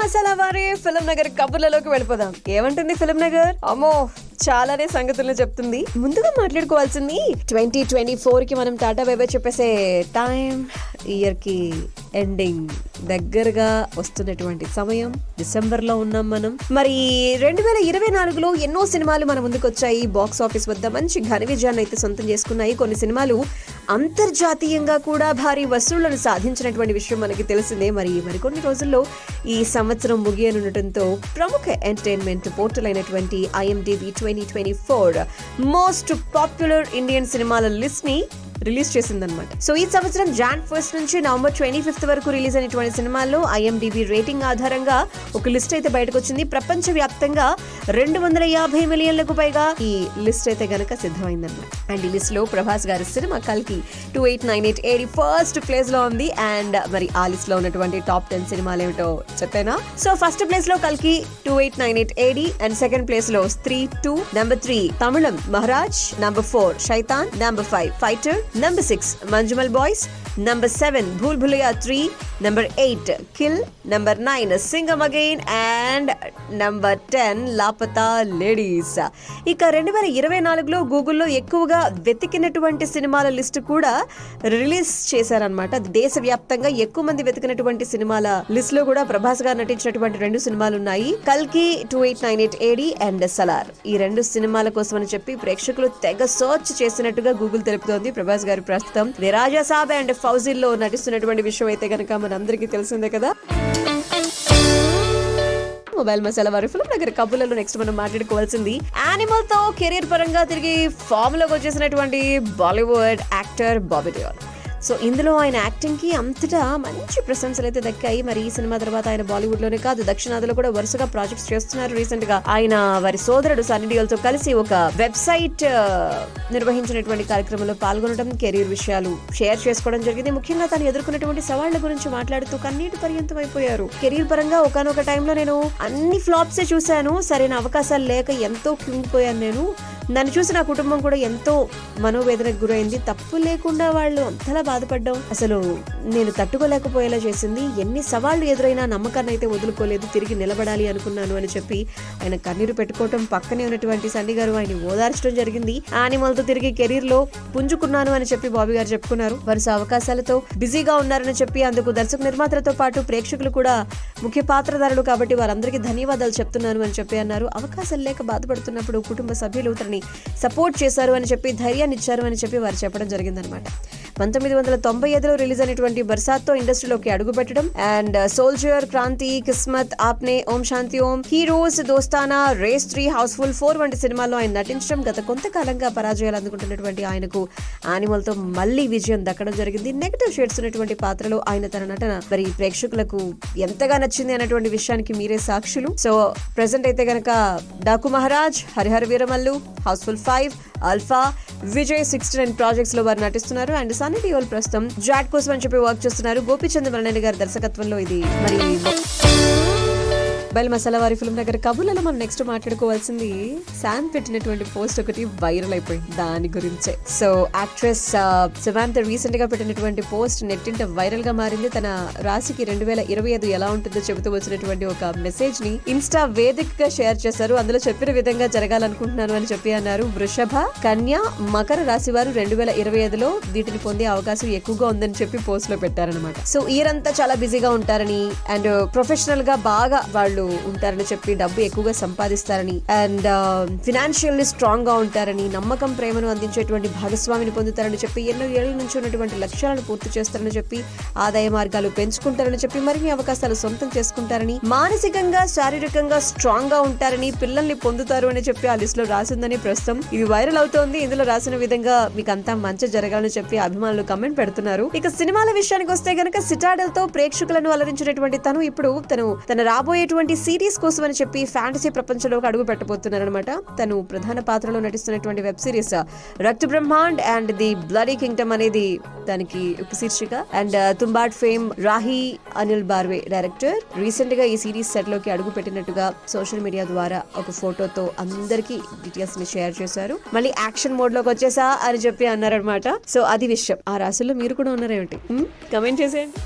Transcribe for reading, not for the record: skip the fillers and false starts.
మసాలా వారి ఫిల్మ్ నగర్ కబుర్లలోకి వెళ్ళిపోదాం. ఏమంటుంది ఫిల్మ్ నగర్? అమ్మో చాలానే సంగతులు చెప్తుంది. ముందుగా మాట్లాడుకోవాల్సింది 2024 కి మనం టాటా బై బై చెప్పేసే టైం. ఇయర్ కి ఎండింగ్ దగ్గరగా వస్తున్నటువంటి సమయం. డిసెంబర్ లో ఉన్నాం మనం. మరి 2024లో ఎన్నో సినిమాలు మన ముందుకు వచ్చాయి. బాక్స్ ఆఫీస్ వద్ద మంచి ఘన విజయాన్ని అయితే సొంతం చేసుకున్నాయి. కొన్ని సినిమాలు అంతర్జాతీయంగా కూడా భారీ వసూళ్లను సాధించినటువంటి విషయం మనకి తెలిసిందే. మరికొన్ని రోజుల్లో ఈ సంవత్సరం ముగియనుండటంతో ప్రముఖ ఎంటర్టైన్మెంట్ పోర్టల్ అయినటువంటి IMDb 2024 మోస్ట్ పాపులర్ ఇండియన్ సినిమాల లిస్ట్ ని రిలీజ్ చేసిందనమాట. సో ఈ సంవత్సరం Jan 1st నుంచి November 25th వరకు రిలీజ్ అయినటువంటి సినిమాల్లో IMDb రేటింగ్ ఆధారంగా ఒక లిస్ట్ అయితే బయటకు వచ్చింది. ప్రపంచ వ్యాప్తంగా 250 మిలియన్లకు పైగా ఈ లిస్ట్ అయితే గనక సిద్ధమైందన్నమాట. అండ్ ఈ లిస్ట్ లో ప్రభాస్ గారి సినిమా కల్కి 2898 AD ఫస్ట్ ప్లేస్ లో ఉంది. అండ్ మరి ఆ లిస్ట్ లో ఉన్నటువంటి టాప్ 10 సినిమాలు ఏమిటో చెప్పేనా? సో ఫస్ట్ ప్లేస్ లో కల్కి 2898 AD అండ్ సెకండ్ ప్లేస్ లో Stree 2, number 3 Tamil Maharaj, number 4 Shaitaan, number 5 Fighter, Number 6 Manjumal Boys, Number 7 Bhool Bhulaiya 3, Number 8 Kill, Number 9 Singam Again and Number 10 Lapata Ladies. ఇక 2024లో గూగుల్లో ఎక్కువగా వెతికినటువంటి సినిమాల లిస్ట్ కూడా రిలీజ్ చేశారనమాట. దేశవ్యాప్తంగా ఎక్కువ మంది వెతికినటువంటి సినిమాల లిస్ట్ లో కూడా ప్రభాస్ గారు నటించినటువంటి 2 సినిమాలు ఉన్నాయి. కల్కి 2898 AD అండ్ సలార్. ఈ 2 సినిమాల కోసం అని చెప్పి ప్రేక్షకులు తెగ సర్చ్ చేసినట్టుగా గూగుల్ తెలుపుతోంది. ప్రభాస్ గారు ప్రస్తుతం రాజా సాబ్ అండ్ ఫౌజీల్లో నటిస్తున్నటువంటి విషయం అయితే కనుక మనందరికీ తెలిసిందే కదా. మొబైల్ మసాలా వారి ఫిల్మ్ నగర్ కబుర్లలో నెక్స్ట్ మనం మాట్లాడుకోవాల్సింది యానిమల్ తో కెరీర్ పరంగా తిరిగి ఫామ్ లోకి వచ్చేసినటువంటి బాలీవుడ్ యాక్టర్ బాబీ డియోల్. సో ఇందులో ఆయన యాక్టింగ్ కి అంతటా మంచి ప్రశంసలు అయితే దక్కాయి. మరి ఈ సినిమా తర్వాత ఆయన బాలీవుడ్ లోనే కాదు దక్షిణాదిలో కూడా వరుసగా ప్రాజెక్ట్స్ చేస్తున్నారు. రీసెంట్ గా ఆయన వారి సోదరుడు సన్నీ డియోల్ తో కలిసి ఒక వెబ్సైట్ నిర్వహించినటువంటి కార్యక్రమంలో పాల్గొనడం, కెరీర్ విషయాలు షేర్ చేసుకోవడం జరిగింది. ముఖ్యంగా తను ఎదుర్కొన్నటువంటి సవాళ్ల గురించి మాట్లాడుతూ కన్నీటి పర్యంతం అయిపోయారు. కెరీర్ పరంగా ఒకనొక టైంలో నేను అన్ని ఫ్లాప్సే చూశాను, సరైన అవకాశాలు లేక ఎంతో కుంగిపోయాను. నన్ను చూసి నా కుటుంబం కూడా ఎంతో మనోవేదనకు గురైంది. తప్పు లేకుండా వాళ్ళు అంతలా బాధపడ్డం అసలు నేను తట్టుకోలేకపోయేలా చేసింది. ఎన్ని సవాళ్లు ఎదురైనా నమ్మకాన్ని అయితే వదులుకోలేదు, తిరిగి నిలబడాలి అనుకున్నాను అని చెప్పి ఆయన కన్నీరు పెట్టుకోవటం, పక్కనే ఉన్నటువంటి సన్నీ గారు ఆయన ఓదార్చడం జరిగింది. యానిమల్ తో తిరిగి కెరీర్ లో పుంజుకున్నాను అని చెప్పి బాబీ గారు చెప్పుకున్నారు. వరుస అవకాశాలతో బిజీగా ఉన్నారని చెప్పి అందుకు దర్శక నిర్మాతలతో పాటు ప్రేక్షకులు కూడా ముఖ్య పాత్రధారులు కాబట్టి వారందరికీ ధన్యవాదాలు చెప్తున్నాను అని చెప్పి అన్నారు. అవకాశాలు లేక బాధపడుతున్నప్పుడు కుటుంబ సభ్యులు తనని సపోర్ట్ చేశారు అని చెప్పి, ధైర్యాన్ని ఇచ్చారు అని చెప్పి వారు చెప్పడం జరిగిందనమాట. 1995లో రిలీజ్ అయినటువంటి బర్సాత్తో ఇండస్ట్రీలోకి అడుగుపెట్టడం and Soldier, Kranti, Kismat, Apne, Om Shanti Om, Heroes, Dostana, Race 3, Housefull 4 వంటి సినిమాల్లో ఆయన నటించడం. గత కొంతకాలంగా పరాజయాలు అందుకుంటున్నటువంటి ఆయనకు యానిమల్ తో మళ్లీ విజయం దక్కడం జరిగింది. నెగటివ్ షేడ్స్ ఉన్నటువంటి పాత్రలో ఆయన తన నటన మరి ప్రేక్షకులకు ఎంతగా నచ్చింది అన్నటువంటి విషయానికి మీరే సాక్షులు. సో ప్రెసెంట్ అయితే గనక Daaku Maharaaj, Harihara Veeramallu, Housefull 5, Alpha, Vijay 69 projects లో వారు నటిస్తున్నారు. అండ్ సన్నీ డియోల్ ప్రస్తుతం జాట్ కోసం అని చెప్పి వర్క్ చేస్తున్నారు. గోపీచంద్ మరణి గారి దర్శకత్వంలో ఇది మరి మొబైల్ మసాలా వారి ఫిల్మ్ నగర్ కబుర్లలో మనం నెక్స్ట్ మాట్లాడుకోవాల్సింది శామ్ పెట్టినటువంటి పోస్ట్ ఒకటి వైరల్ అయిపోయింది, దాని గురించే. సో యాక్ట్రెస్ సమాంత రీసెంట్ గా పెట్టినటువంటి పోస్ట్ నెట్టింట వైరల్ గా మారింది. తన రాశికి 2025 ఎలా ఉంటుందో చెబుతూ వచ్చినటువంటి ఒక మెసేజ్ ని ఇన్స్టా వేదికగా షేర్ చేశారు. అందులో చెప్పిన విధంగా జరగాలనుకుంటున్నాను అని చెప్పి అన్నారు. వృషభ, కన్య, మకర రాశి వారు 2025లో వీటిని పొందే అవకాశం ఎక్కువగా ఉందని చెప్పి పోస్ట్ లో పెట్టారనమాట. సో ఇయర్ అంతా చాలా బిజీగా ఉంటారని అండ్ ప్రొఫెషనల్ గా బాగా వాళ్ళు ఉంటారని చెప్పి, డబ్బు ఎక్కువగా సంపాదిస్తారని అండ్ ఫినాన్షియల్లీ స్ట్రాంగ్ గా ఉంటారని, నమ్మకం, ప్రేమను అందించేటువంటి భాగస్వామిని పొందుతారని చెప్పి, ఎన్నో ఏళ్ల నుంచి ఉన్నటువంటి లక్ష్యాలను పూర్తి చేస్తారని చెప్పి, ఆదాయ మార్గాలు పెంచుకుంటారని చెప్పి, మరిన్ని అవకాశాలు సొంతం చేసుకుంటారని, మానసికంగా శారీరకంగా స్ట్రాంగ్ గా ఉంటారని, పిల్లల్ని పొందుతారు అని చెప్పి ఆ లిస్ట్ లో రాసిందని ప్రస్తుతం ఇది వైరల్ అవుతోంది. ఇందులో రాసిన విధంగా మీకు అంతా మంచి జరగాలని చెప్పి అభిమానులు కమెంట్ పెడుతున్నారు. ఇక సినిమాల విషయానికి వస్తే గనక సిటాడెల్ తో ప్రేక్షకులను అలరించినటువంటి తన రాబోయేటువంటి సిరీస్ కోసం అని చెప్పి ఫ్యాంటసీ ప్రపంచంలోకి అడుగు పెట్టబోతున్నారనమాట. తను ప్రధాన పాత్రలో నటిస్తున్నటువంటి వెబ్ సిరీస్ రక్త Brahmand and the bloody Kingdom అనేది దానికి ఒక శీర్షిక. And Tumbbad fame Rahi Anil Barve director recent గా ఈ సిరీస్ సెట్ లోకి అడుగు పెట్టినట్టుగా సోషల్ మీడియా ద్వారా ఒక ఫోటోతో అందరికి డీటెయిల్స్ ని షేర్ చేశారు. మళ్ళీ యాక్షన్ మోడ్ లోకి వచ్చేసా అని చెప్పి అన్నారనమాట. సో అది విషయం. ఆ రాశుల్లో మీరు కూడా ఉన్నారేమిటి? కమెంట్ చేసేయండి.